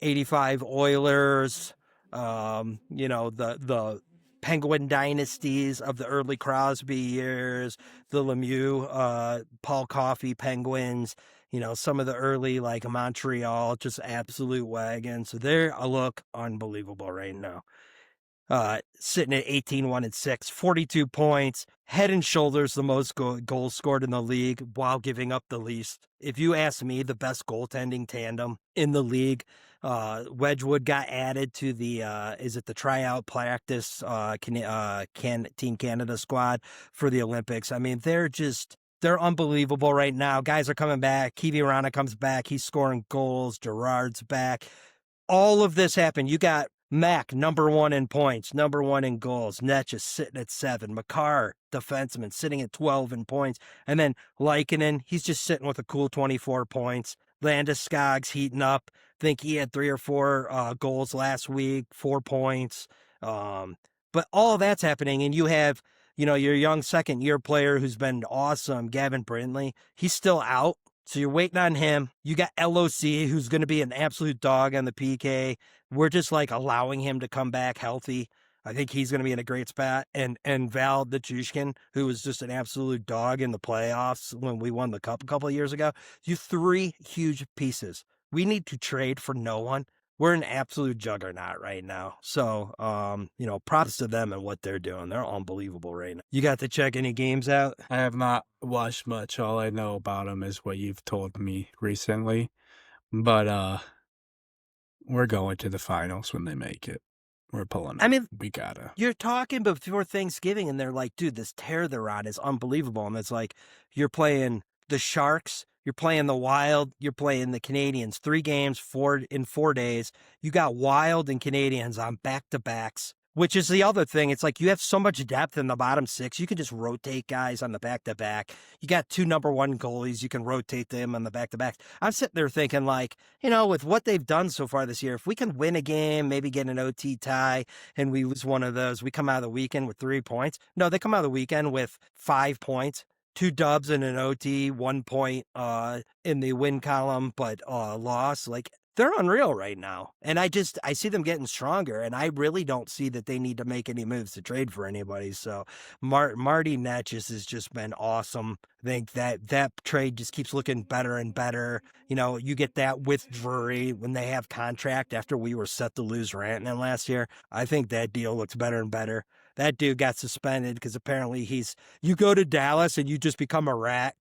85 Oilers. The Penguin dynasties of the early Crosby years, the Lemieux, Paul Coffey Penguins. Some of the early, like Montreal, just absolute wagons. So they look unbelievable right now. Sitting at 18-1-6, 42 points, head and shoulders the most goals scored in the league while giving up the least. If you ask me, the best goaltending tandem in the league. Wedgwood got added to the tryout practice Team Canada squad for the Olympics. I mean, they're unbelievable right now. Guys are coming back. Kiviranta comes back. He's scoring goals. Gerard's back. All of this happened. You got Mac, number 1 in points, number 1 in goals. Netsch sitting at 7. Makar, defenseman, sitting at 12 in points. And then Lykinen, he's just sitting with a cool 24 points. Landeskog's heating up. Think he had 3 or 4 goals last week, 4 points. But all of that's happening, and you have your young second-year player who's been awesome, Gavin Brindley. He's still out, so you're waiting on him. You got LOC, who's going to be an absolute dog on the PK. We're just, allowing him to come back healthy. I think he's going to be in a great spot. And Val Nichushkin, who was just an absolute dog in the playoffs when we won the Cup a couple of years ago. You 3 huge pieces. We need to trade for no one. We're an absolute juggernaut right now. So, props to them and what they're doing. They're unbelievable right now. You got to check any games out? I have not watched much. All I know about them is what you've told me recently. But We're going to the finals when they make it. We're pulling it. I mean, we gotta. You're talking before Thanksgiving, and they're like, dude, this tear they're on is unbelievable. And it's like, you're playing the Sharks, you're playing the Wild, you're playing the Canadians. 3 games, 4 in 4 days. You got Wild and Canadians on back-to-backs, which is the other thing. It's like you have so much depth in the bottom 6. You can just rotate guys on the back-to-back. You got 2 number 1 goalies. You can rotate them on the back-to-backs. I'm sitting there thinking, like, with what they've done so far this year, if we can win a game, maybe get an OT tie, and we lose one of those, we come out of the weekend with 3 points. No, they come out of the weekend with 5 points. 2 dubs and an OT, 1 point in the win column, but loss. Like, they're unreal right now. And I see them getting stronger, and I really don't see that they need to make any moves to trade for anybody. So Marty Netjes has just been awesome. I think that trade just keeps looking better and better. You get that with Drury when they have contract after we were set to lose Rantanen last year. I think that deal looks better and better. That dude got suspended because apparently you go to Dallas and you just become a rat.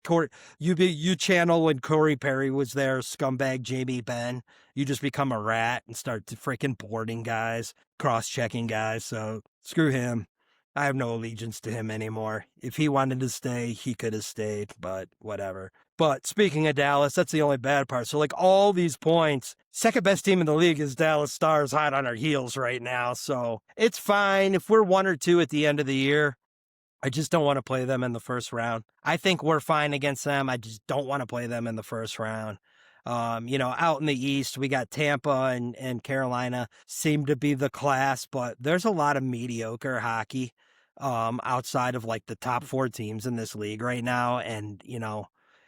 You channel when Corey Perry was there, scumbag Jamie Benn. You just become a rat and start freaking boarding guys, cross-checking guys. So screw him. I have no allegiance to him anymore. If he wanted to stay, he could have stayed, but whatever. But speaking of Dallas, that's the only bad part. So, like, all these points, second best team in the league is Dallas Stars, hot on our heels right now. So it's fine. If we're 1 or 2 at the end of the year, I just don't want to play them in the first round. I think we're fine against them. I just don't want to play them in the first round. Out in the East, we got Tampa and Carolina seem to be the class, but there's a lot of mediocre hockey outside of like the top 4 teams in this league right now. And,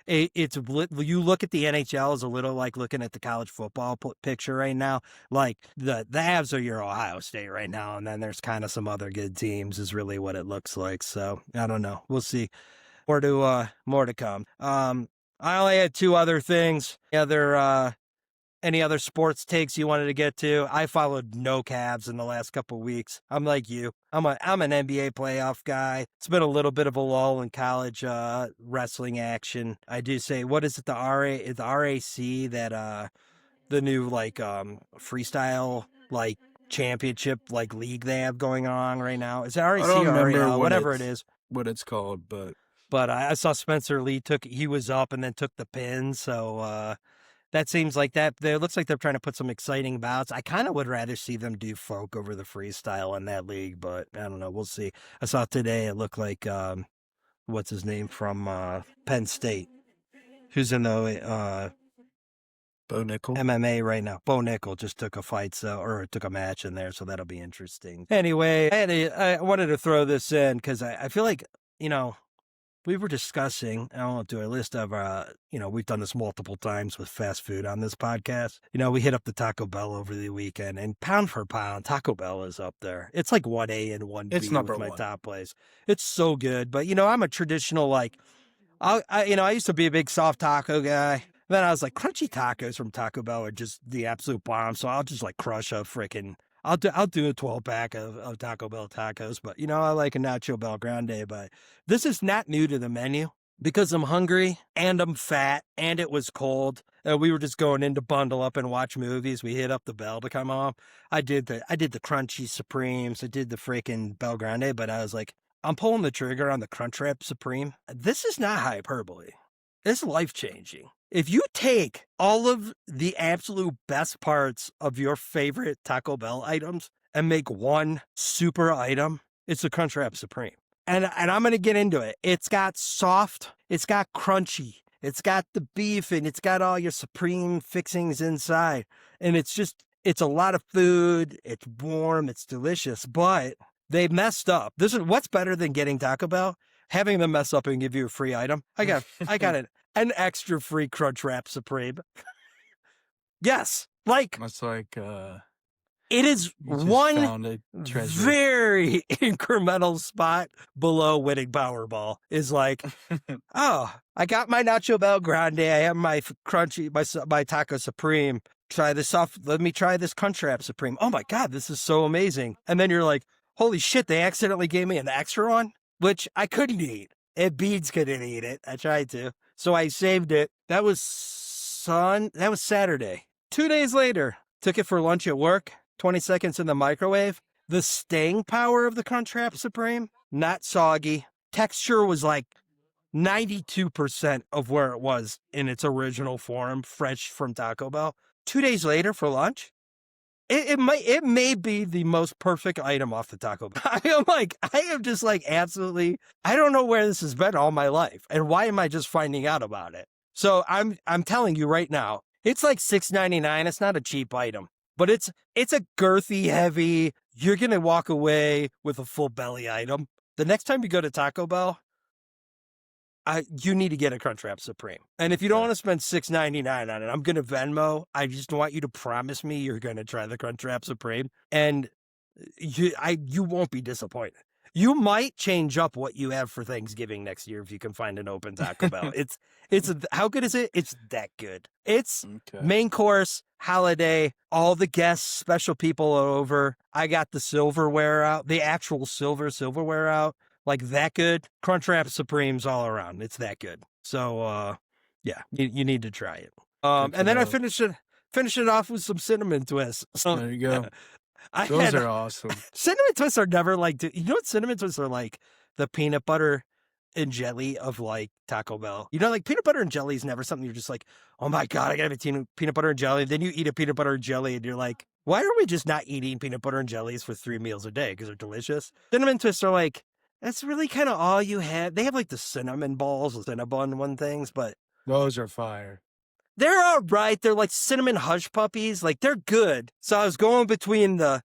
it's you look at the NHL as a little like looking at the college football picture right now. Like the Avs are your Ohio State right now, and then there's kind of some other good teams is really what it looks like. So I don't know. We'll see. More to come. I only had 2 other things. Any other sports takes you wanted to get to? I followed no Cavs in the last couple of weeks. I'm like you. I'm an NBA playoff guy. It's been a little bit of a lull in college wrestling action. I do say, what is it? The RAC that the new freestyle championship league they have going on right now. Is it RAC or RAL? Whatever it is. What it's called, but I saw Spencer Lee he was up and then took the pin. So that seems like that. It looks like they're trying to put some exciting bouts. I kind of would rather see them do folk over the freestyle in that league, but I don't know. We'll see. I saw today it looked like, what's his name from Penn State, who's in the Bo Nickel MMA right now. Bo Nickel just took a fight, or took a match in there, so that'll be interesting. Anyway, I wanted to throw this in because I feel like, we were discussing, I won't do a list of, we've done this multiple times with fast food on this podcast. We hit up the Taco Bell over the weekend, and pound for pound, Taco Bell is up there. It's like 1A and 1B it's number with my 1. top place. It's so good. But, I'm a traditional, I used to be a big soft taco guy. Then I was like, crunchy tacos from Taco Bell are just the absolute bomb. So I'll just crush a freaking... I'll do a 12-pack of Taco Bell tacos, but, I like a Nacho Bel Grande, but this is not new to the menu because I'm hungry and I'm fat and it was cold. We were just going in to bundle up and watch movies. We hit up the Bell to come home. I did the Crunchy Supremes. I did the freaking Bel Grande, but I was like, I'm pulling the trigger on the Crunchwrap Supreme. This is not hyperbole. It's life-changing. If you take all of the absolute best parts of your favorite Taco Bell items and make one super item, it's the Crunchwrap Supreme. And I'm going to get into it. It's got soft, it's got crunchy, it's got the beef, and it's got all your Supreme fixings inside. And it's a lot of food. It's warm. It's delicious. But they messed up. This is what's better than getting Taco Bell? Having them mess up and give you a free item. I got an extra free Crunchwrap Supreme. Yes. It's like it is one very incremental spot below winning Powerball. Is like, oh, I got my Nacho Bel Grande. I have my crunchy, my Taco Supreme. Try this off. Let me try this Crunchwrap Supreme. Oh my God, this is so amazing. And then you're like, holy shit, they accidentally gave me an extra one, which I couldn't eat. And Beans couldn't eat it. I tried to. So I saved it. That was Saturday. 2 days later, Took it for lunch at work, 20 seconds in the microwave. The staying power of the Crunchwrap Supreme, not soggy. Texture was like 92% of where it was in its original form, fresh from Taco Bell. 2 days later for lunch, it may be the most perfect item off the Taco Bell. I am just like absolutely, I don't know where this has been all my life, and why am I just finding out about it? So I'm telling you right now, it's like $6.99. It's not a cheap item, but it's a girthy, heavy. You're gonna walk away with a full belly item. The next time you go to Taco Bell, you need to get a Crunchwrap Supreme. And if you don't want to spend $6.99 on it, I'm going to Venmo. I just want you to promise me you're going to try the Crunchwrap Supreme. And you won't be disappointed. You might change up what you have for Thanksgiving next year if you can find an open Taco Bell. How good is it? It's that good. It's main course, holiday, all the guests, special people are over. I got the silverware out, the actual silverware out. Like that good. Crunchwrap Supremes all around. It's that good. So, yeah, you need to try it. And then I finish it off with some cinnamon twists. So, there you go. Those are awesome. Cinnamon twists are never like, you know what cinnamon twists are like? The peanut butter and jelly of like Taco Bell. You know, like peanut butter and jelly is never something you're just like, oh my God, I gotta have a peanut butter and jelly. Then you eat a peanut butter and jelly and you're like, why are we just not eating peanut butter and jellies for 3 meals a day? Because they're delicious. Cinnamon twists are like, that's really kind of all you have. They have like the cinnamon balls, the Cinnabon one things, but those are fire. They're all right. They're like cinnamon hush puppies. Like they're good. So I was going between those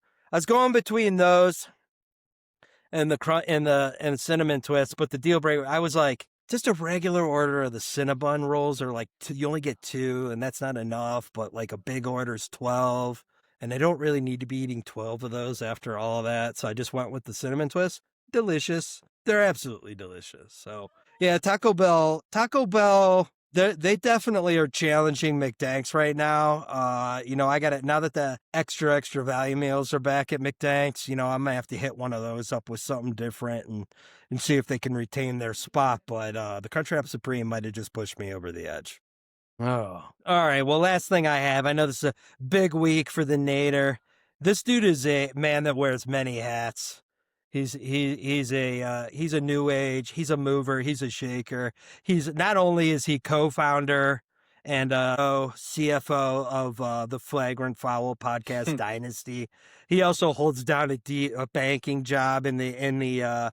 and the cinnamon twist. But the deal breaker, I was like, just a regular order of the Cinnabon rolls are like you only get 2, and that's not enough. But like a big order is 12, and I don't really need to be eating 12 of those after all of that. So I just went with the cinnamon twist. Delicious. They're absolutely delicious. So yeah, Taco Bell, they definitely are challenging McDanks right now. I got it now that the extra value meals are back at McDanks. I'm gonna have to hit one of those up with something different and see if they can retain their spot. But the Crunchwrap Supreme might have just pushed me over the edge. Oh, all right. Well, last thing I have, I know this is a big week for the Nader. This dude is a man that wears many hats. He's a new age. He's a mover. He's a shaker. He's not only is he co-founder and CFO of the Flagrant Foul podcast dynasty. He also holds down a banking job in the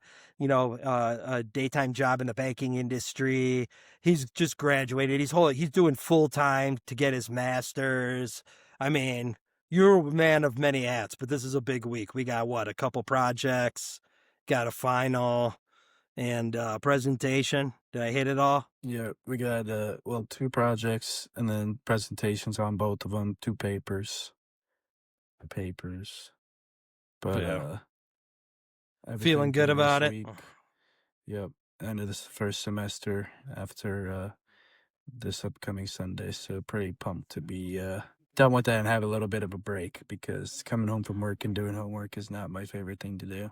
daytime job in the banking industry. He's just graduated. He's doing full time to get his master's. I mean, you're a man of many hats, but this is a big week. We got a couple projects, got a final, and presentation. Did I hit it all? Yeah, we got 2 projects and then presentations on both of them, 2 papers. But yeah. Feeling good about it. Yep, end of this first semester after this upcoming Sunday, so pretty pumped to be done with that and have a little bit of a break, because coming home from work and doing homework is not my favorite thing to do.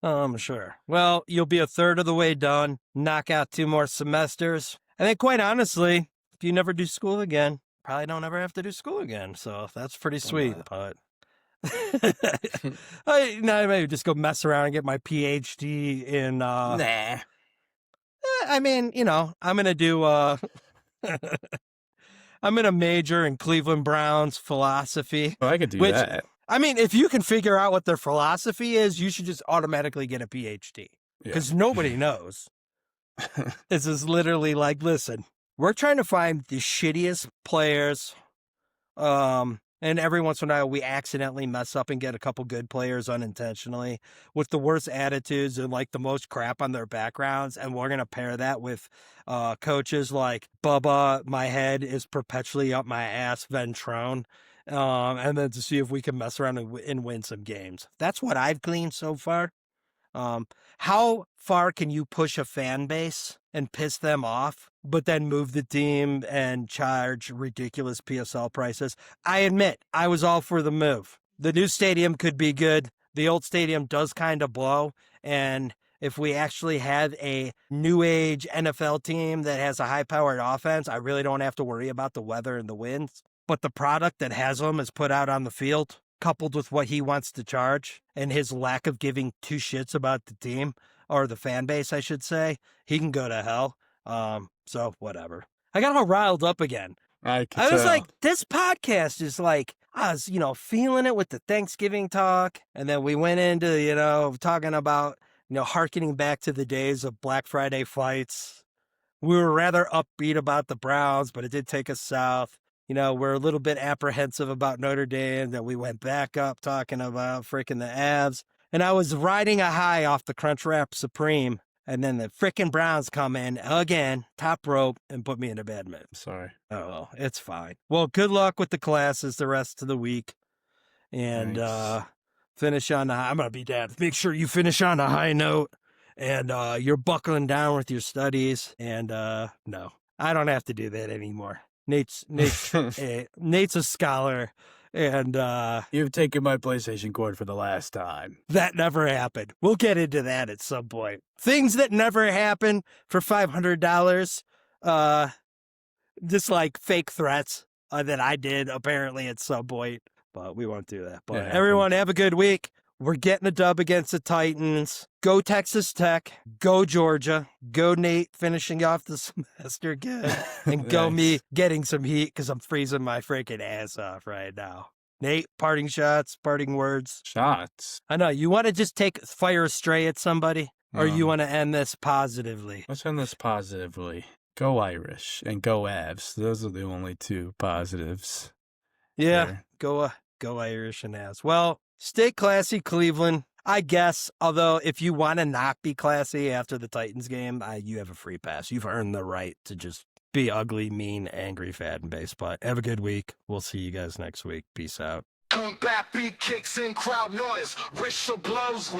I'm sure. Well, you'll be a third of the way done, knock out 2 more semesters. And then quite honestly, if you never do school again, probably don't ever have to do school again. So that's pretty sweet. But I maybe just go mess around and get my PhD in Nah. I mean, I'm going to do I'm going to major in Cleveland Browns philosophy. Oh, I could do that. I mean, if you can figure out what their philosophy is, you should just automatically get a PhD, because nobody knows. This is literally like, listen, we're trying to find the shittiest players, and every once in a while we accidentally mess up and get a couple good players unintentionally with the worst attitudes and like the most crap on their backgrounds. And we're going to pair that with coaches like Bubba, my head is perpetually up my ass, Ventrone. And then to see if we can mess around and win some games. That's what I've gleaned so far. How far can you push a fan base and piss them off, but then move the team and charge ridiculous PSL prices? I admit, I was all for the move. The new stadium could be good. The old stadium does kind of blow. And if we actually had a new age NFL team that has a high-powered offense, I really don't have to worry about the weather and the winds. but the product that Haslam has put out on the field, coupled with what he wants to charge and his lack of giving two shits about the team or the fan base, I should say, he can go to hell. So whatever. I got all riled up again. I was like, this podcast is like, I was, feeling it with the Thanksgiving talk. And then we went into, talking about, hearkening back to the days of Black Friday fights. We were rather upbeat about the Browns, but it did take us south. We're a little bit apprehensive about Notre Dame. Then we went back up talking about freaking the Avs. And I was riding a high off the Crunchwrap Supreme. And then the freaking Browns come in again, top rope, and put me in a bad mood. Sorry. Oh, well, it's fine. Well, good luck with the classes the rest of the week. And finish on the high. I'm going to be dad. Make sure you finish on a high note. And you're buckling down with your studies. And no, I don't have to do that anymore. Nate's a scholar. And you've taken my PlayStation cord for the last time. That never happened. We'll get into that at some point. Things that never happen for $500. Just like fake threats that I did apparently at some point. But we won't do that. But everyone have a good week. We're getting a dub against the Titans. Go Texas Tech. Go Georgia. Go Nate finishing off the semester good. And go me getting some heat because I'm freezing my freaking ass off right now. Nate, parting shots, parting words. Shots. I know. You want to just fire a stray at somebody? Or you want to end this positively? Let's end this positively. Go Irish and go Avs. Those are the only two positives. Yeah. There. Go Irish and Avs. Well, stay classy, Cleveland. I guess, although if you want to not be classy after the Titans game, you have a free pass. You've earned the right to just be ugly, mean, angry, fat, and base. But have a good week. We'll see you guys next week. Peace out. Come back, beat kicks and crowd noise, whistle blows.